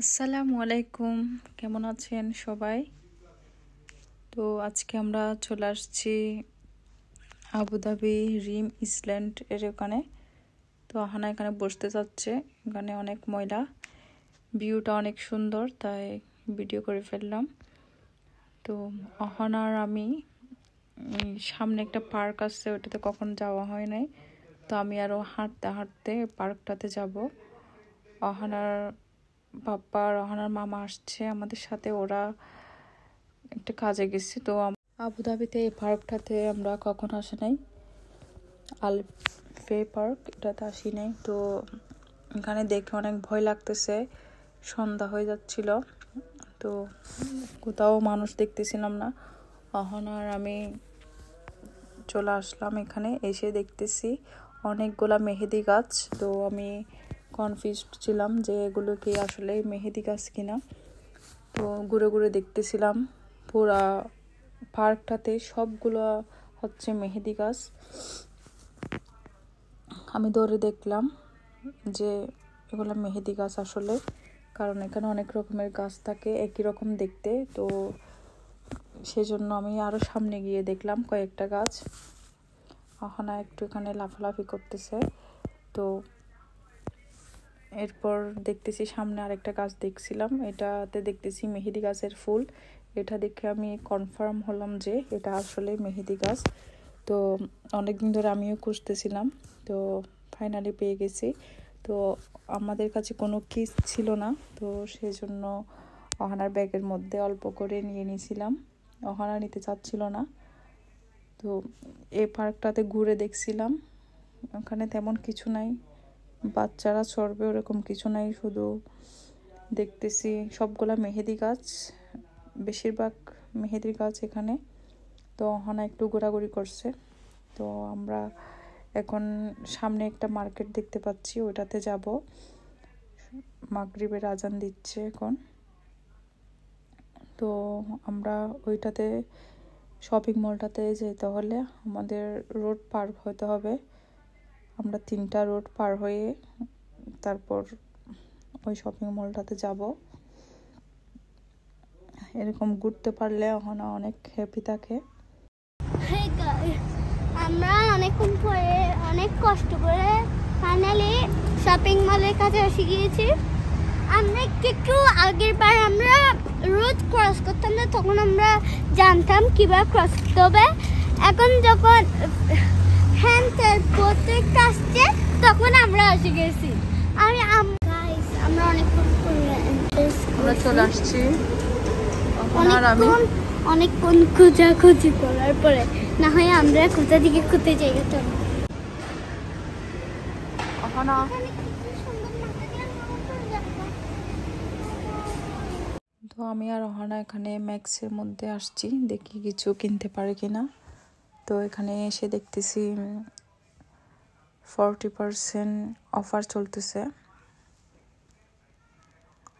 আসসালামু আলাইকুম, কেমন আছেন সবাই? তো আজকে আমরা চলে আসছি আবুধাবি রিম ইসল্যান্ড এর ওখানে। তো আহানা এখানে বসতে যাচ্ছে, এখানে অনেক ময়লা, ভিউটা অনেক সুন্দর, তাই ভিডিও করে ফেললাম। তো আহানার আমি সামনে একটা পার্ক আছে, ওটাতে কখন যাওয়া হয় নাই, তো আমি আরও হাঁটতে হাঁটতে পার্কটাতে যাব। আহানার পাপ্পা আর অহনার মামা আসছে আমাদের সাথে, ওরা একটা কাজে গেছি। তো আবুধাবিতে এই পার্কটাতে আমরা কখনো আসি নাই, আলফে পার্ক, এটাতে আসি নাই। তো এখানে দেখে অনেক ভয় লাগতেছে, সন্ধ্যা হয়ে যাচ্ছিল, তো কোথাও মানুষ দেখতেছিলাম না। অহনার আমি চলে আসলাম এখানে, এসে দেখতেছি অনেকগুলা মেহেদি গাছ। তো আমি কনফিউজড ছিলাম যে এগুলো কি আসলে মেহেদি গাছ কিনা। তো ঘুরে ঘুরে দেখতেছিলাম, পুরা পার্কটাতে সবগুলো হচ্ছে মেহেদি গাছ। আমি দৌড়ে দেখলাম যে এগুলো মেহেদি গাছ আসলে, কারণ এখানে অনেক রকমের গাছ থাকে একই রকম দেখতে। তো সেজন্য আমি আরও সামনে গিয়ে দেখলাম কয়েকটা গাছ। অহনা একটু এখানে লাফালাফি করতেছে। তো এরপর দেখতেছি সামনে আরেকটা গাছ দেখছিলাম, এটাতে দেখতেছি মেহেদি গাছের ফুল। এটা দেখে আমি কনফার্ম হলাম যে এটা আসলে মেহেদি গাছ। তো অনেকদিন ধরে আমিও খুঁজতেছিলাম, তো ফাইনালি পেয়ে গেছি। তো আমাদের কাছে কোনো কিস ছিল না, তো সেই জন্য অহানার ব্যাগের মধ্যে অল্প করে নিয়ে নিয়েছিলাম, অহানা নিতে চাচ্ছিল না। তো এই পার্কটাতে ঘুরে দেখছিলাম, ওখানে তেমন কিছু নাই, বাচ্চারা চড়বে ওরকম কিছু নাই, শুধু দেখতেছি সবগুলা মেহেদি গাছ, বেশিরভাগ মেহেদির গাছ এখানে। তো অহনা একটু ঘোরাঘুরি করছে। তো আমরা এখন সামনে একটা মার্কেট দেখতে পাচ্ছি, ওইটাতে যাব। মাগরিবের আজান দিচ্ছে এখন। তো আমরা ওইটাতে শপিং মলটাতে যেতে হলে আমাদের রোড পার হতে হবে। আমরা 3টা রোড পার হয়ে তারপর ওই শপিং মলটাতে যাব। এরকম ঘুরতে পারলে অহনা অনেক হ্যাপি থাকে। আমরা অনেকক্ষণ পরে অনেক কষ্ট করে ফাইনালি শপিং মলের কাছে এসে গিয়েছি। আমরা একটু আগের বার আমরা রোড ক্রস করতাম না, তখন আমরা জানতাম কিভাবে ক্রস করতে হবে। এখন যখন হ্যান্ডেল প্রত্যেকটা আসছে তখন আমরা এসে গেছি। আমরা অনেকক্ষণ আমরা চলে আসছি, অনেকক্ষণ খোঁজাখুঁজি করার পরে না হয় আমরা কোথা থেকে কোথায় যাই গেতাম। তো আমি আর অহনা এখানে ম্যাক্সের মধ্যে আসছি, দেখি কিছু কিনতে পারে কিনা। তো এখানে এসে দেখতেছি 40% অফার চলতেছে।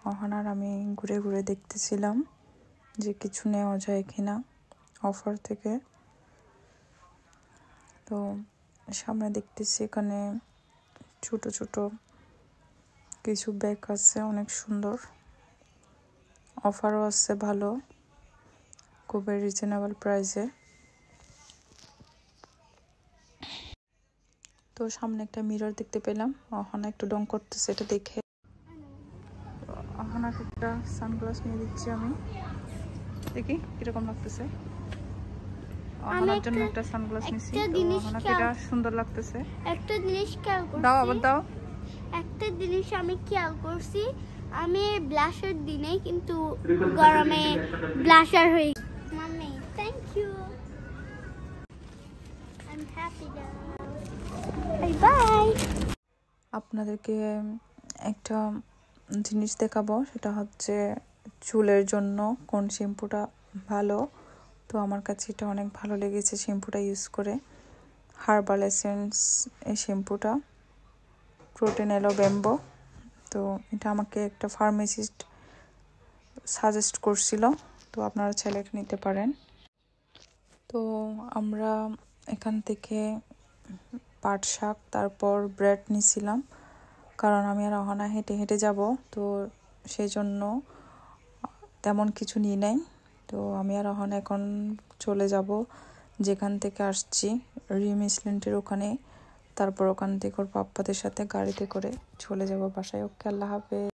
অহনার আমি ঘুরে ঘুরে দেখতেছিলাম যে কিছু নেওয়া যায় কিনা অফার থেকে। তো সামনে দেখতেছি এখানে ছোট ছোট কিছু ব্যাগ আছে, অনেক সুন্দর, অফারও আছে ভালো, খুবই রিজনেবল প্রাইসে। তো সামনে একটা মিরর দেখতে পেলাম, অহনা একটু ডং করতেছে, এটা দেখে অহনাকে একটা সানগ্লাস নিয়ে দিচ্ছি আমি, দেখি কিরকম লাগতেছে। অহনার জন্য একটা সানগ্লাস নিছি, তো অহনাকে এটা সুন্দর লাগতেছে। একটা জিনিস খেয়াল করছি, দাও আবার দাও। একটা জিনিস আমি খেয়াল করছি, আমি ব্লাশার দিনে কিন্তু গরমে ব্লাশার হয়ে mummy thank you, I am happy now, bye bye. আপনাদেরকে একটা জিনিস দেখাবো, সেটা হচ্ছে চুলের জন্য কোন শ্যাম্পুটা ভালো। তো আমার কাছে এটা অনেক ভালো লেগেছে শ্যাম্পুটা ইউজ করে, হার্বাল এসেন্স এই শ্যাম্পুটা, প্রোটিন এলো ব্যাম্বো। তো এটা আমাকে একটা ফার্মাসিস্ট সাজেস্ট করছিল, তো আপনারা চাইলে এটা নিতে পারেন। তো আমরা এখান থেকে পাট শাক তারপর ব্রেড নিয়েছিলাম, কারণ আমি আর অহনা হেঁটে হেঁটে যাব। তো সেই জন্য তেমন কিছু নিয়ে নাই। তো আমি আর এখন চলে যাব যেখান থেকে আসছি, রিম ইসল্যান্ডের ওখানে। তারপর ওখান থেকে ওর পাপ্পাদের সাথে গাড়িতে করে চলে যাব বাসায়। ওকে, আল্লাহ হাফেজ।